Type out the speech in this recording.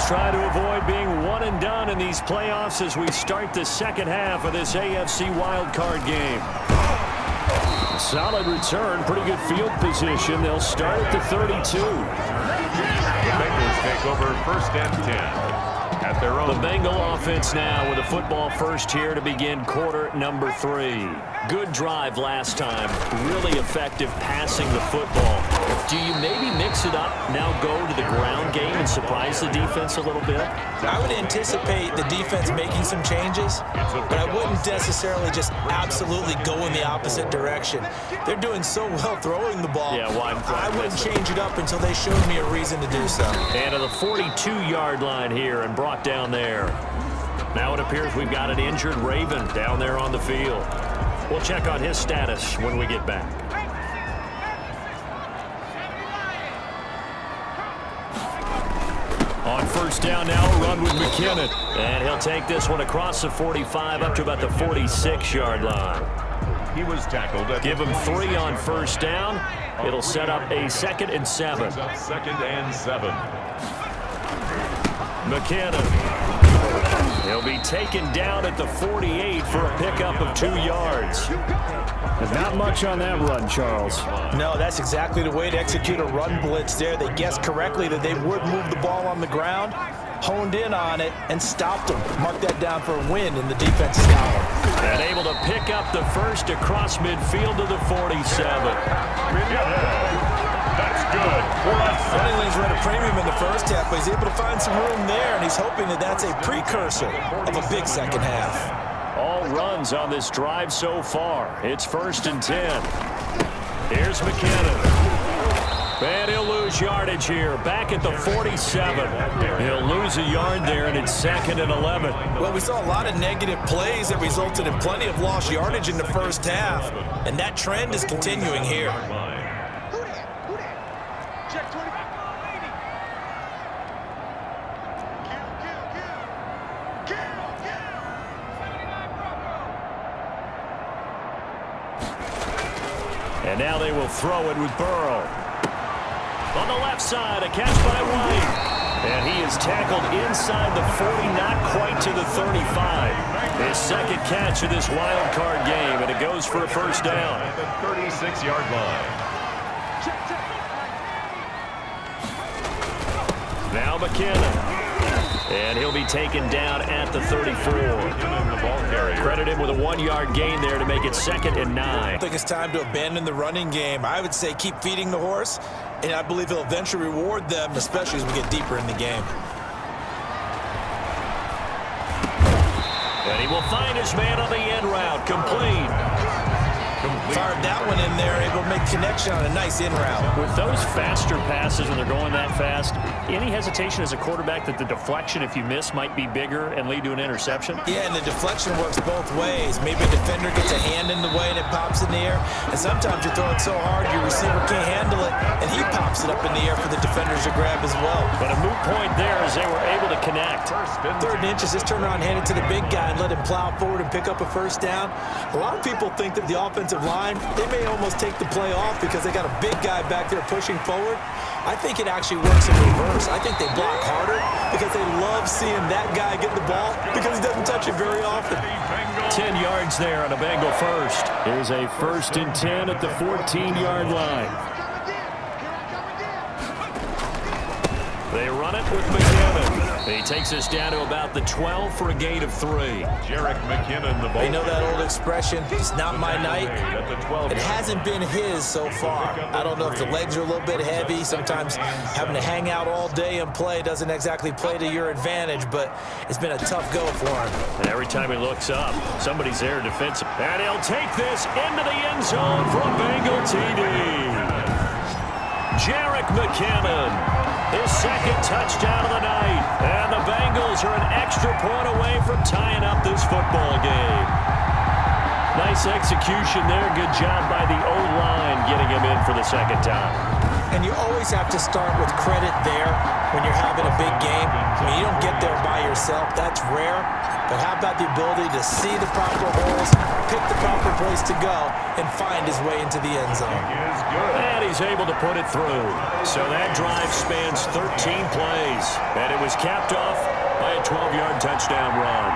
try to avoid being one and done in these playoffs as we start the second half of this AFC wildcard game. Solid return, pretty good field position. They'll start at the 32. The Bengals take over 1st and 10. At their own. The Bengal offense now with a football first here to begin quarter number 3. Good drive last time. Really effective passing the football. Do you maybe mix it up, now go to the ground game and surprise the defense a little bit? I would anticipate the defense making some changes, but I wouldn't necessarily just absolutely go in the opposite direction. They're doing so well throwing the ball. Yeah, well, I wouldn't change it up until they showed me a reason to do so. And to the 42-yard line here and brought down there. Now it appears we've got an injured Raven down there on the field. We'll check on his status when we get back. On first down now, a run with McKinnon. And he'll take this one across the 45 up to about the 46-yard line. He was tackled. Give him 3 on first down. It'll set up a 2nd and 7. 2nd and 7. McKinnon. He'll be taken down at the 48 for a pickup of 2 yards. There's not much on that run, Charles. No, that's exactly the way to execute a run blitz there. They guessed correctly that they would move the ball on the ground, honed in on it, and stopped them. Mark that down for a win in the defense's column. And able to pick up the first across midfield to the 47. That's good. Running lanes were at a premium in the first half, but he's able to find some room there, and he's hoping that that's a precursor of a big second half. All runs on this drive so far. It's 1st and 10. Here's McKinnon. And he'll lose yardage here. Back at the 47. He'll lose a yard there, and it's 2nd and 11. Well, we saw a lot of negative plays that resulted in plenty of lost yardage in the first half, and that trend is continuing here. And now they will throw it with Burrow. On the left side, a catch by White. And he is tackled inside the 40, not quite to the 35. His 2nd catch of this wild card game, and it goes for a first down. At the 36-yard line. Now McKinnon. And he'll be taken down at the 34. Credit him with a 1-yard gain there to make it 2nd and 9. I think it's time to abandon the running game. I would say keep feeding the horse, and I believe he'll eventually reward them, especially as we get deeper in the game. And he will find his man on the end route, complete. Fired that one in there, able to make connection on a nice in route. With those faster passes when they're going that fast, any hesitation as a quarterback that the deflection, if you miss, might be bigger and lead to an interception? Yeah, and the deflection works both ways. Maybe a defender gets a hand in the way and it pops in the air, and sometimes you're throwing so hard your receiver can't handle it, and he pops it up in the air for the defenders to grab as well. But a moot point there as they were able to connect. 3rd and inches, just turn around, hand it to the big guy, and let him plow forward and pick up a first down. A lot of people think that the offensive line, they may almost take the play off because they got a big guy back there pushing forward. I think it actually works in reverse. I think they block harder because they love seeing that guy get the ball because he doesn't touch it very often. 10 yards there on a Bengal first. Here's a 1st and 10 at the 14-yard line. They run it with McKinnon. He takes us down to about the 12 for a gain of 3. Jarek McKinnon, the ball. You know that old expression, it's not my night. It hasn't been his so far. I don't know if the legs are a little bit heavy. Sometimes having to hang out all day and play doesn't exactly play to your advantage, but it's been a tough go for him. And every time he looks up, somebody's there defensive. And he'll take this into the end zone for a Bengal TD. Jarek McKinnon, his 2nd touchdown of the night. And the Bengals are an extra point away from tying up this football game. Nice execution there. Good job by the O-line getting him in for the 2nd time. And you always have to start with credit there when you're having a big game. I mean, you don't get there by yourself. That's rare. But how about the ability to see the proper holes, pick the proper place to go, and find his way into the end zone? Is good. And he's able to put it through. So that drive spans 13 plays, and it was capped off by a 12-yard touchdown run.